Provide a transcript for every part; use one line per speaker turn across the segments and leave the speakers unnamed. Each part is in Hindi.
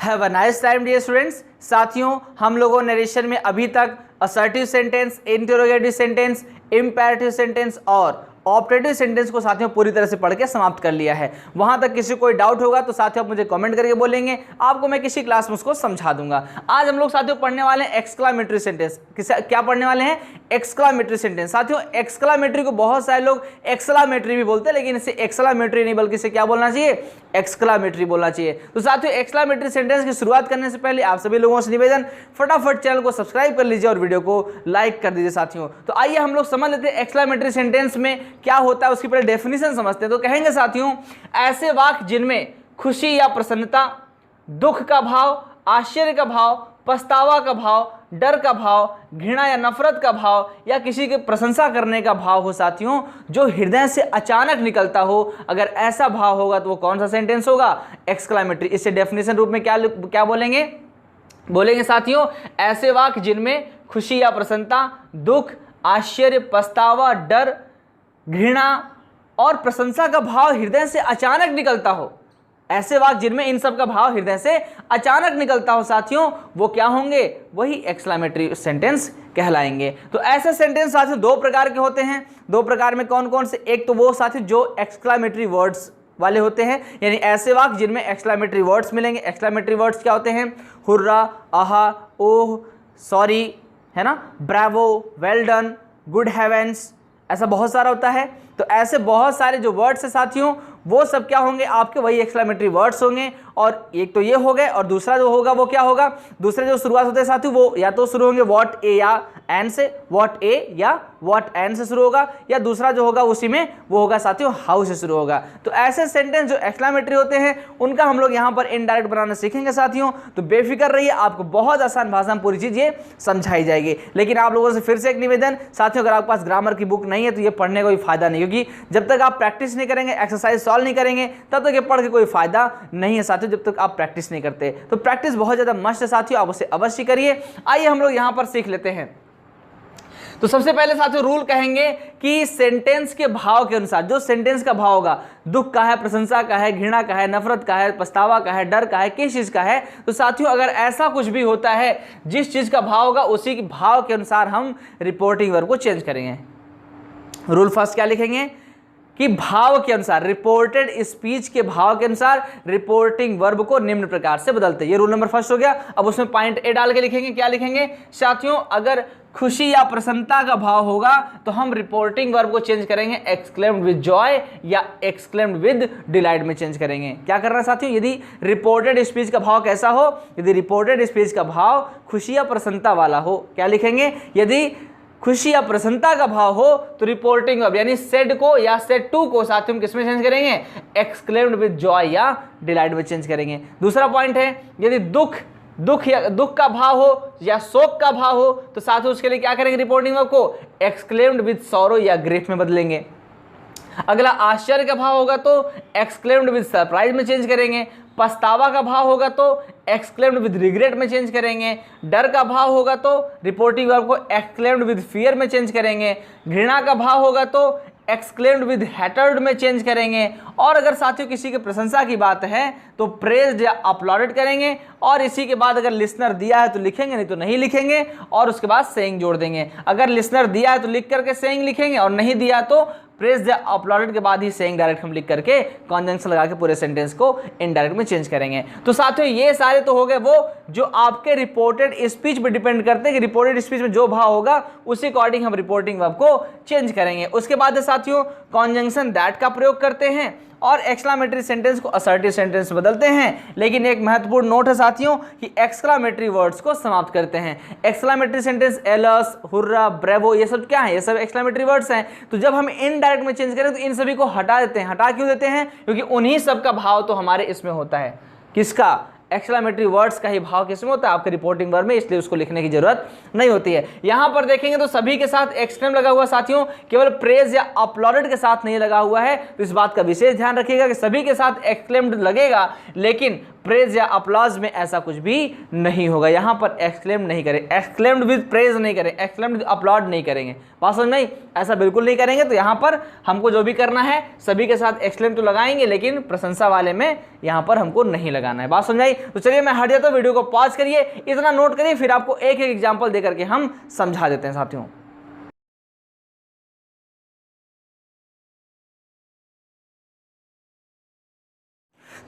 Have a nice time dear students. साथियों, हम लोगों नरेशन में अभी तक assertive sentence, interrogative sentence, imperative sentence और ऑपरेटिव सेंटेंस को साथियों पूरी तरह से पढ़ के समाप्त कर लिया है। वहां तक किसी कोई डाउट होगा तो साथियों आप मुझे कमेंट करके बोलेंगे, आपको मैं किसी क्लास में उसको समझा दूंगा। आज हम लोग साथियों पढ़ने वाले हैं एक्सक्लामेटरी सेंटेंस। क्या पढ़ने वाले हैं? Exclamatory sentence. साथियों एक्सक्लामेटरी को बहुत सारे लोग एक्सक्लामेटरी भी बोलते हैं, लेकिन इसे एक्सक्लामेटरी नहीं बल्कि इसे क्या बोलना चाहिए? एक्सक्लामेटरी बोलना चाहिए। तो साथियों एक्सक्लामेटरी सेंटेंस की शुरुआत करने से पहले आप सभी लोगों से निवेदन, फटाफट चैनल को सब्सक्राइब कर लीजिए और वीडियो को लाइक कर दीजिए। साथियों तो आइए हम लोग समझ लेते हैं एक्सक्लामेटरी सेंटेंस में क्या होता है, उसकी पहले डेफिनेशन समझते हैं। तो कहेंगे साथियों, ऐसे वाक्य जिनमें खुशी या प्रसन्नता, दुख का भाव, आश्चर्य का भाव, पछतावा का भाव, डर का भाव, घृणा या नफरत का भाव या किसी की प्रशंसा करने का भाव हो साथियों, जो हृदय से अचानक निकलता हो, अगर ऐसा भाव होगा तो वो कौन सा सेंटेंस होगा? एक्सक्लामेटरी। इससे डेफिनेशन रूप में क्या बोलेंगे साथियों, ऐसे वाक्य जिनमें खुशी या प्रसन्नता, दुख, आश्चर्य, पछतावा, डर, घृणा और प्रशंसा का भाव हृदय से अचानक निकलता हो। ऐसे वाक्य जिनमें इन सब का भाव हृदय से अचानक निकलता हो साथियों, वो क्या होंगे? वही एक्सक्लामेटरी सेंटेंस कहलाएंगे। तो ऐसे सेंटेंस साथियों दो प्रकार के होते हैं। दो प्रकार में कौन कौन से? एक तो वो साथियों जो एक्सक्लामेटरी वर्ड्स वाले होते हैं, यानी ऐसे वाक्य जिनमें एक्सक्लामेटरी वर्ड्स मिलेंगे। एक्सक्लामेटरी वर्ड्स क्या होते हैं? हुर्रा, आहा, ओह, सॉरी, है ना, bravo, well done, good heavens, ऐसा बहुत सारा होता है। तो ऐसे बहुत सारे जो वर्ड्स हैं साथियों, वो सब क्या होंगे? आपके वही एक्सक्लामेटरी वर्ड्स होंगे। और एक तो ये हो गए, और दूसरा जो होगा वो क्या होगा? दूसरे जो शुरुआत होते हैं साथियों वो या तो शुरू होंगे व्हाट ए या एंड से, व्हाट ए या व्हाट एंड से शुरू होगा, या दूसरा जो होगा उसी में वो होगा साथियों हाउ से शुरू होगा। तो ऐसे सेंटेंस जो एक्सक्लामेटरी होते हैं उनका हम लोग यहाँ पर इनडायरेक्ट बनाना सीखेंगे साथियों। तो बेफिक्र रहिए, आपको बहुत आसान भाषा में पूरी चीज ये समझाई जाएगी। लेकिन आप लोगों से फिर से एक निवेदन साथियों, अगर आपके पास ग्रामर की बुक नहीं है तो ये पढ़ने का कोई फायदा नहीं, क्योंकि जब तक आप प्रैक्टिस नहीं करेंगे, एक्सरसाइज सॉल्व नहीं करेंगे, तब तक ये पढ़ के कोई फायदा नहीं है साथियों, जब तक आप प्रैक्टिस नहीं करते। तो प्रैक्टिस बहुत ज्यादा मस्ट है साथियों, आप उसे अवश्य करिए। आइए हम लोग यहां पर सीख लेते हैं। तो सबसे पहले साथियों रूल कहेंगे कि सेंटेंस के भाव के अनुसार, जो सेंटेंस का भाव होगा, दुख का है, प्रशंसा का है, घृणा का है, नफरत का है, पछतावा का है, डर का है, किस चीज का है, तो साथियों अगर ऐसा कुछ भी होता है जिस चीज का भाव होगा उसी के भाव के अनुसार हम रिपोर्टिंग वर्ब को चेंज करेंगे। रूल फर्स्ट क्या लिखेंगे कि भाव के अनुसार, रिपोर्टेड स्पीच के भाव के अनुसार रिपोर्टिंग वर्ब को निम्न प्रकार से बदलते हैं। ये रूल नंबर फर्स्ट हो गया। अब उसमें पॉइंट ए डाल के लिखेंगे। क्या लिखेंगे साथियों? अगर खुशी या प्रसन्नता का भाव होगा तो हम रिपोर्टिंग वर्ब को चेंज करेंगे एक्सक्लेम्ड विद जॉय या एक्सक्लेम्ड विद डिलाइट में चेंज करेंगे। क्या करना है साथियों? यदि रिपोर्टेड स्पीच का भाव कैसा हो? यदि रिपोर्टेड स्पीच का भाव खुशी या प्रसन्नता वाला हो, क्या लिखेंगे? यदि खुशी या प्रसन्नता का भाव हो तो रिपोर्टिंग वर्ब यानी सेड को या सेड टू को साथियों किसमें चेंज करेंगे? एक्सक्लेम्ड विद जॉय या डिलाइट में चेंज करेंगे। दूसरा पॉइंट है, यदि दुख का भाव हो या शोक का भाव हो तो साथियों उसके लिए क्या करेंगे? रिपोर्टिंग वर्ब को एक्सक्लेम्ड विद सॉरो या ग्रीफ में बदलेंगे। अगला आश्चर्य का भाव होगा तो एक्सक्लेम्ड विद सरप्राइज में चेंज करेंगे। पछतावा का भाव होगा तो एक्सक्लेम्ड विद रिग्रेट में चेंज करेंगे। डर का भाव होगा तो रिपोर्टिंग वर्ब को एक्सक्लेम्ड विद फियर में चेंज करेंगे। घृणा का भाव होगा तो एक्सक्लेम्ड विद हैटर्ड में चेंज करेंगे। और अगर साथियों किसी की प्रशंसा की बात है तो प्रेज्ड या अपलॉडेड करेंगे। और इसी के बाद अगर लिसनर दिया है तो लिखेंगे, नहीं तो नहीं लिखेंगे, और उसके बाद सेइंग जोड़ देंगे। अगर लिसनर दिया है तो लिख करके सेइंग लिखेंगे, और नहीं दिया तो प्रेज्ड या अपलॉडेड के बाद ही सेइंग डायरेक्ट हम लिख करके कॉन्जंक्शन लगा के पूरे सेंटेंस को इनडायरेक्ट में चेंज करेंगे। तो साथियों ये सारे तो हो गए वो जो आपके रिपोर्टेड स्पीच पे डिपेंड करते हैं कि रिपोर्टेड स्पीच में जो भाव होगा उसी अकॉर्डिंग हम रिपोर्टिंग वर्ब को चेंज करेंगे। उसके बाद साथियों कॉन्जंक्शन दैट का प्रयोग करते हैं और एक्सक्लामेटरी सेंटेंस को असर्टिव सेंटेंस बदलते हैं। लेकिन एक महत्वपूर्ण नोट है साथियों कि एक्सक्लामेटरी वर्ड्स को समाप्त करते हैं। एक्सक्लामेटरी सेंटेंस एलस, हुर्रा, ब्रेवो, ये सब क्या है? ये सब एक्सक्लामेटरी वर्ड्स हैं। तो जब हम इनडायरेक्ट में चेंज करें तो इन सभी को हटा देते हैं। हटा क्यों देते हैं? क्योंकि उन्हीं सब का भाव तो हमारे इसमें होता है। किसका? एक्सक्लामेटरी वर्ड्स का ही भाव किसमें होता है? आपके रिपोर्टिंग वर्ब में, इसलिए उसको लिखने की जरूरत नहीं होती है। यहां पर देखेंगे तो सभी के साथ एक्सक्लेम लगा हुआ साथियों, केवल प्रेज या अपलॉडेड के साथ नहीं लगा हुआ है। तो इस बात का विशेष ध्यान रखिएगा कि सभी के साथ एक्सक्लेम्ड लगेगा, लेकिन प्रेज या अपलॉज में ऐसा कुछ भी नहीं होगा। यहाँ पर एक्सक्लेम नहीं करें, एक्सक्लेम्ड विद प्रेज नहीं करें, एक्सक्लेम्ड विद अपलॉड नहीं करेंगे। बात समझ में, ऐसा बिल्कुल नहीं करेंगे। तो यहाँ पर हमको जो भी करना है सभी के साथ एक्सक्लेम तो लगाएंगे, लेकिन प्रशंसा वाले में यहाँ पर हमको नहीं लगाना है। बात समझ आई? तो चलिए मैं हट जाता हूँ, वीडियो को पॉज करिए, इतना नोट करिए, फिर आपको एक एक एग्जाम्पल दे करके हम समझा देते हैं साथियों।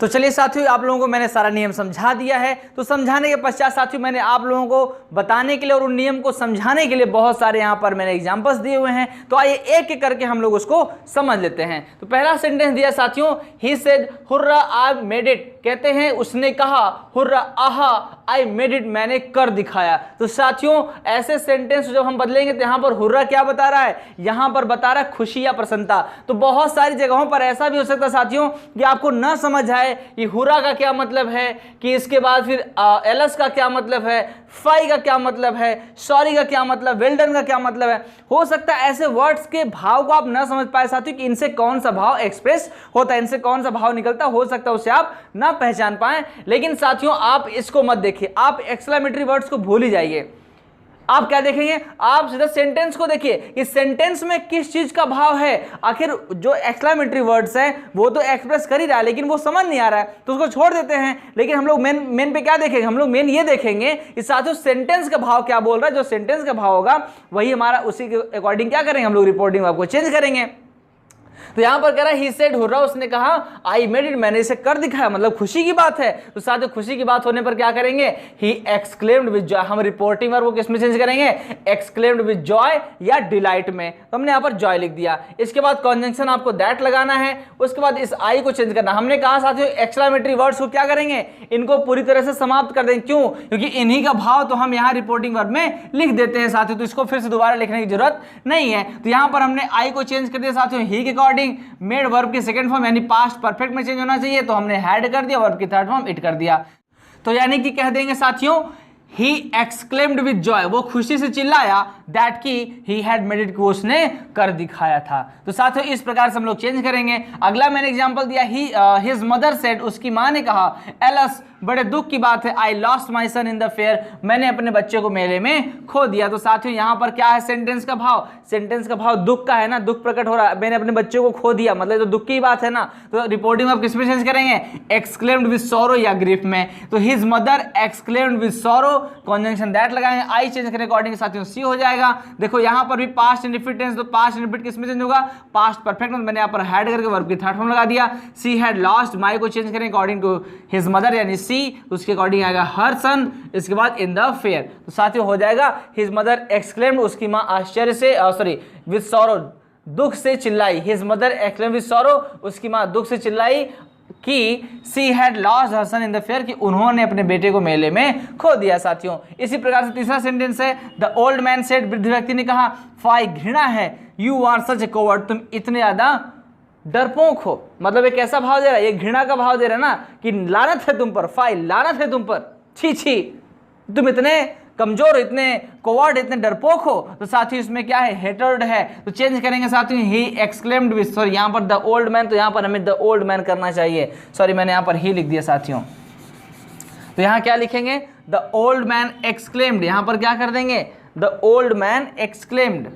तो चलिए साथियों, आप लोगों को मैंने सारा नियम समझा दिया है। तो समझाने के पश्चात साथियों मैंने आप लोगों को बताने के लिए और उन नियम को समझाने के लिए बहुत सारे यहाँ पर मैंने एग्जांपल्स दिए हुए हैं। तो आइए एक एक करके हम लोग उसको समझ लेते हैं। तो पहला सेंटेंस दिया साथियों, he said hurrah I made it, कहते हैं उसने कहा, हुर्रा आहा आई मेड इट, मैंने कर दिखाया। तो साथियों ऐसे सेंटेंस जब हम बदलेंगे तो यहाँ पर हुर्रा क्या बता रहा है, यहाँ पर बता रहा है खुशी या प्रसन्नता। तो बहुत सारी जगहों पर ऐसा भी हो सकता है साथियों कि आपको न समझ आए कि हुर्रा का क्या मतलब है, कि इसके बाद फिर एलस का क्या मतलब है, फाई का क्या मतलब है, सॉरी का क्या मतलब, वेल्डन का क्या मतलब है। हो सकता है ऐसे वर्ड्स के भाव को आप ना समझ पाए साथियों कि इनसे कौन सा भाव एक्सप्रेस होता है, इनसे कौन सा भाव निकलता, हो सकता है उसे आप ना पहचान पाए। लेकिन साथियों आप इसको मत देखिए, आप एक्सक्लेमेटरी वर्ड्स को भूल ही जाइए। आप क्या देखेंगे, आप सीधा सेंटेंस को देखिए कि सेंटेंस में किस चीज का भाव है। आखिर जो एक्सक्लेमेटरी वर्ड्स है वो तो एक्सप्रेस कर ही रहा है, लेकिन वो समझ नहीं आ रहा है तो उसको छोड़ देते हैं। लेकिन हम लोग मेन पे क्या देखेंगे, हम लोग मेन ये देखेंगे कि साथियों सेंटेंस का भाव क्या बोल रहा है। जो सेंटेंस का भाव होगा वही हमारा, उसी के अकॉर्डिंग क्या करेंगे हम लोग, रिपोर्टिंग आपको चेंज करेंगे। तो यहां पर कह रहा है ही सेड हुर्रा, उसने कहा, आई मेड इट, मैंने इसे कर दिखाया, मतलब खुशी की बात है। तो साथियों खुशी की बात होने पर क्या करेंगे, ही एक्सक्लेम्ड विद जॉय। हम रिपोर्टिंग वर्ब को किस में चेंज करेंगे, एक्सक्लेम्ड विद जॉय या डिलाइट में। तो हमने यहां पर जॉय लिख दिया। इसके बाद कॉन्जंक्शन आपको दैट लगाना है, उसके बाद इस आई को चेंज करना। हमने कहा साथियों एक्सक्लेमेटरी वर्ड्स को क्या करेंगे, इनको पूरी तरह से समाप्त कर देंगे। क्यों, क्योंकि इन्हीं का भाव तो हम यहाँ रिपोर्टिंग वर्ब में लिख देते हैं साथियों, तो इसको फिर से दोबारा लिखने की जरूरत नहीं है। तो यहां पर हमने आई को चेंज कर दिया साथियों ही के अकॉर्डिंग। मेड वर्ब की सेकंड फॉर्म यानी पास्ट परफेक्ट में चेंज होना चाहिए, तो हमने हैड कर दिया, वर्ब की थर्ड फॉर्म इट कर दिया। तो यानी कि कह देंगे साथियों ही एक्सक्लेम्ड विद जॉय, वो खुशी से चिल्लाया, दैट की ही हैड मेड इट, को उसने कर दिखाया था। तो साथियों इस प्रकार से हम लोग चेंज करेंगे। अगला मैंने एग्जांपल दिया, हिज मदर सेड, उसकी मां ने कहा, एलस, बड़े दुख की बात है, I lost my son in the fair, मैंने अपने बच्चे को मेले में खो दिया। तो साथियों यहाँ पर क्या है सेंटेंस का भाव, सेंटेंस का भाव दुख का है ना, दुख प्रकट हो रहा है, मैंने अपने बच्चे को खो दिया, मतलब तो दुख की बात है ना। तो रिपोर्टिंग आप किस में चेंज करेंगे, एक्सक्लेम्ड विद सॉरो या ग्रीफ में। तो his mother exclaimed with sorrow, conjunction that लगाएंगे, आई चेंज करने अकॉर्डिंग साथियों सी हो जाएगा। देखो यहाँ पर भी पास्ट इंडिफिनिट टेंस, तो पास्ट इंडिफिनिट किस में चेंज होगा, पास्ट परफेक्ट में। मैंने यहाँ पर हैड करके वर्ब की थर्ड फॉर्म लगा दिया। सी हैड लॉस्ट, माई को चेंज करें अकॉर्डिंग टू हिज मदर यानी सी, उसके अकॉर्डिंग आएगा हर सन, इसके बाद इन द फेयर। तो साथियों हो जाएगा हिज मदर एक्सक्लेम्ड, उसकी मां आश्चर्य से सॉरी विद सॉरो, दुख से चिल्लाई। His mother exclaimed with sorrow, उसकी मां दुख से चिल्लाई कि she had lost her son in the fair, कि उन्होंने अपने बेटे को मेले में खो दिया। साथियों इसी प्रकार से तीसरा सेंटेंस है, द ओल्ड मैन सेड, वृद्ध व्यक्ति ने कहा, फाई घृणा है, you are such a coward, तुम इतने ज्यादा डरपोक हो। मतलब एक ऐसा भाव दे रहा है, ये घृणा का भाव दे रहा है ना, कि लानत है तुम पर, फाई लानत है तुम पर, छी छी, तुम इतने कमजोर, इतने कोवर्ड, इतने डरपोक हो। तो साथियों इसमें क्या है, हेटर्ड है, तो चेंज करेंगे साथियों ही एक्सक्लेम्ड विद, सॉरी यहाँ पर द ओल्ड मैन, तो यहाँ पर हमें द ओल्ड मैन करना चाहिए, सॉरी मैंने यहाँ पर ही लिख दिया साथियों। तो यहाँ क्या लिखेंगे, द ओल्ड मैन एक्सक्लेम्ड, यहाँ पर क्या कर देंगे, the old man exclaimed,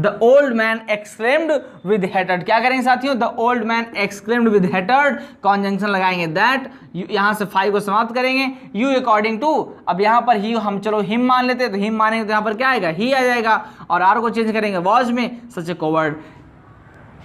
the old man exclaimed with hatred. क्या करेंगे साथियों, the old man exclaimed with hatred, conjunction लगाएंगे दैट, यहां से फाइव को समाप्त करेंगे, यू अकॉर्डिंग टू। अब यहां पर ही हम चलो हिम मान लेते हैं, तो हिम मानेंगे तो यहां पर क्या आएगा, ही आ जाएगा, और आर को चेंज करेंगे वॉज में, such a coward.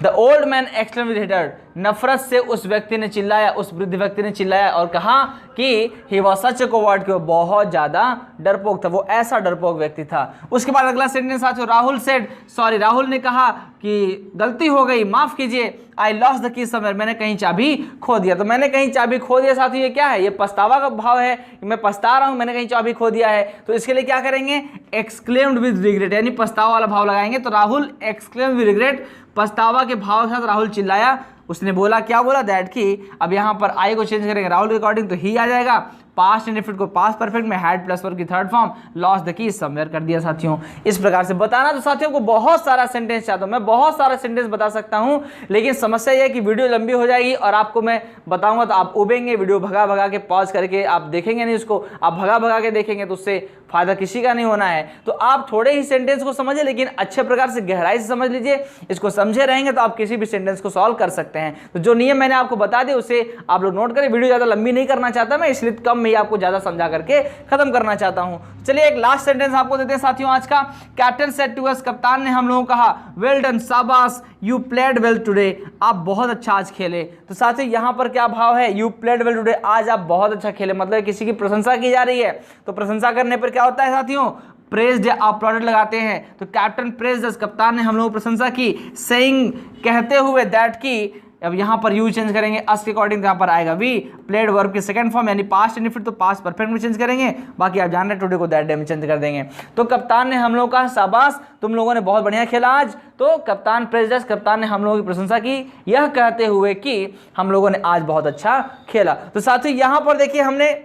The old man exclaimed with hatred, नफरत से उस व्यक्ति ने चिल्लाया, उस वृद्ध व्यक्ति ने चिल्लाया और कहा कि he was such a coward, कि वो बहुत ज्यादा डरपोक था, वो ऐसा डरपोक व्यक्ति था। उसके बाद अगला सेंटेंस साथियों, राहुल सेड, सॉरी राहुल ने कहा कि गलती हो गई, माफ कीजिए, I lost the key somewhere, मैंने कहीं चाबी खो दिया। तो मैंने कहीं चाबी खो दिया साथियों, ये क्या है, ये पछतावा का भाव है, मैं पछता रहा हूं, मैंने कहीं चाबी खो दिया है। तो इसके लिए क्या करेंगे, एक्सक्लेम्ड विद रिग्रेट, यानी पछतावा वाला भाव लगाएंगे। तो राहुल एक्सक्लेम्ड विद रिग्रेट, पछतावा के भाव के साथ राहुल चिल्लाया, उसने बोला, क्या बोला, दैट की। अब यहाँ पर आई को चेंज करेंगे राहुल के अकॉर्डिंग, तो ही आ जाएगा, पास्ट इंडेफिनिट को पास्ट परफेक्ट में हैड प्लस वर्ब की third form, lost the key somewhere कर दिया साथियों। इस प्रकार से बताना। तो साथियों को बहुत सारा सेंटेंस चाहता हूं, मैं बहुत सारा सेंटेंस बता सकता हूं, लेकिन समस्या यह है कि वीडियो लंबी हो जाएगी और आपको मैं बताऊंगा तो आप उबेंगे, वीडियो भगा भगा के पॉज करके आप देखेंगे नहीं, उसको आप भगा भगा के देखेंगे तो उससे फायदा किसी का नहीं होना है। तो आप थोड़े ही सेंटेंस को समझिए, लेकिन अच्छे प्रकार से गहराई से समझ लीजिए। इसको समझे रहेंगे तो आप किसी भी सेंटेंस को सॉल्व कर सकते हैं। तो जो नियम मैंने आपको बता दिए उसे आप लोग नोट करें। वीडियो ज़्यादा लंबी नहीं करना चाहता मैं, इसलिए कम में ही आपको ज़्यादा समझा करके खत्म करना चाहता हूं। चलिए एक लास्ट सेंटेंस आपको देते हैं साथियों आज का। कैप्टन सेड टू अस, कप्तान ने हम लोगों को कहा, वेल डन, शाबाश, यू प्लेड वेल टुडे, आप बहुत अच्छा आज खेले। तो साथियों यहां पर क्या भाव है, यू प्लेड वेल टुडे, आज आप बहुत अच्छा खेले, मतलब किसी की प्रशंसा की जा रही है। तो प्रशंसा करने पर क्या होता है साथियों, प्रेज्ड आप प्रोडक्ट लगाते हैं। तो कैप्टन प्रेज्ड अस, कप्तान ने हम लोगों को प्रशंसा की, सेइंग कहते हुए, दैट की, अब यहां पर यू चेंज करेंगे, अस के अकॉर्डिंग यहां पर आएगा वी, प्लेड वर्ब की सेकंड फॉर्म यानी पास्ट इंडेफिनिट तो पास्ट परफेक्ट में चेंज करेंगे, बाकी आप जान रहे टुडे को दैट डे में चेंज कर देंगे। तो कप्तान ने हम लोगों का शाबाश, तुम लोगों ने बहुत बढ़िया खेला आज। तो कप्तान प्रेज्ड अस, कप्तान ने हम लोगों की प्रशंसा की, यह कहते हुए कि हम लोगों ने आज बहुत अच्छा खेला। तो साथियों यहां पर देखिए हमने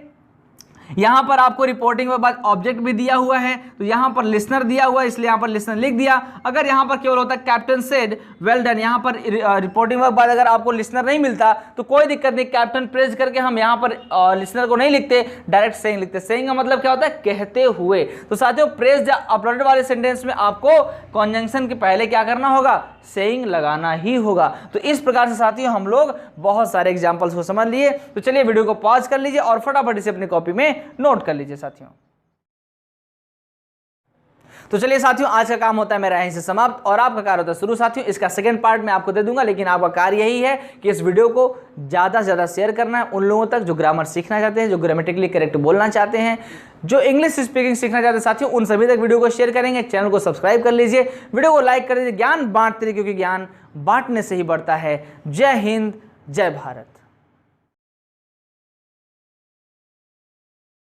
यहां पर आपको रिपोर्टिंग के बाद ऑब्जेक्ट भी दिया हुआ है, तो यहां पर लिसनर दिया हुआ है, इसलिए यहां पर लिसनर लिख दिया। अगर यहां पर केवल होता कैप्टन सेड वेल डन, यहां पर रिपोर्टिंग के बाद अगर आपको लिसनर नहीं मिलता तो कोई दिक्कत नहीं, कैप्टन प्रेज करके हम यहां पर लिसनर को नहीं लिखते, डायरेक्ट सेइंग लिखते। सेइंग का मतलब क्या होता है, कहते हुए। तो साथियों प्रेज अपलोडेड वाले सेंटेंस में आपको कॉन्जंक्शन के पहले क्या करना होगा, सेइंग लगाना ही होगा। तो इस प्रकार से साथियों हम लोग बहुत सारे एग्जांपल्स को समझ लिए। तो चलिए वीडियो को पॉज कर लीजिए और फटाफट इसे अपनी कॉपी में नोट कर लीजिए साथियों। तो चलिए साथियों आज का काम होता है मेरा यहीं से समाप्त और आपका कार्य होता है शुरू। साथियों इसका सेकंड पार्ट मैं आपको दे दूंगा, लेकिन आपका कार्य यही है कि इस वीडियो को ज़्यादा से ज़्यादा शेयर करना है उन लोगों तक जो ग्रामर सीखना चाहते हैं, जो ग्रामेटिकली करेक्ट बोलना चाहते हैं, जो इंग्लिश स्पीकिंग सीखना चाहते हैं। साथियों उन सभी तक वीडियो को शेयर करेंगे। चैनल को सब्सक्राइब कर लीजिए, वीडियो को लाइक कर दीजिए। ज्ञान बांटते रहिए क्योंकि ज्ञान बांटने से ही बढ़ता है। जय हिंद, जय भारत।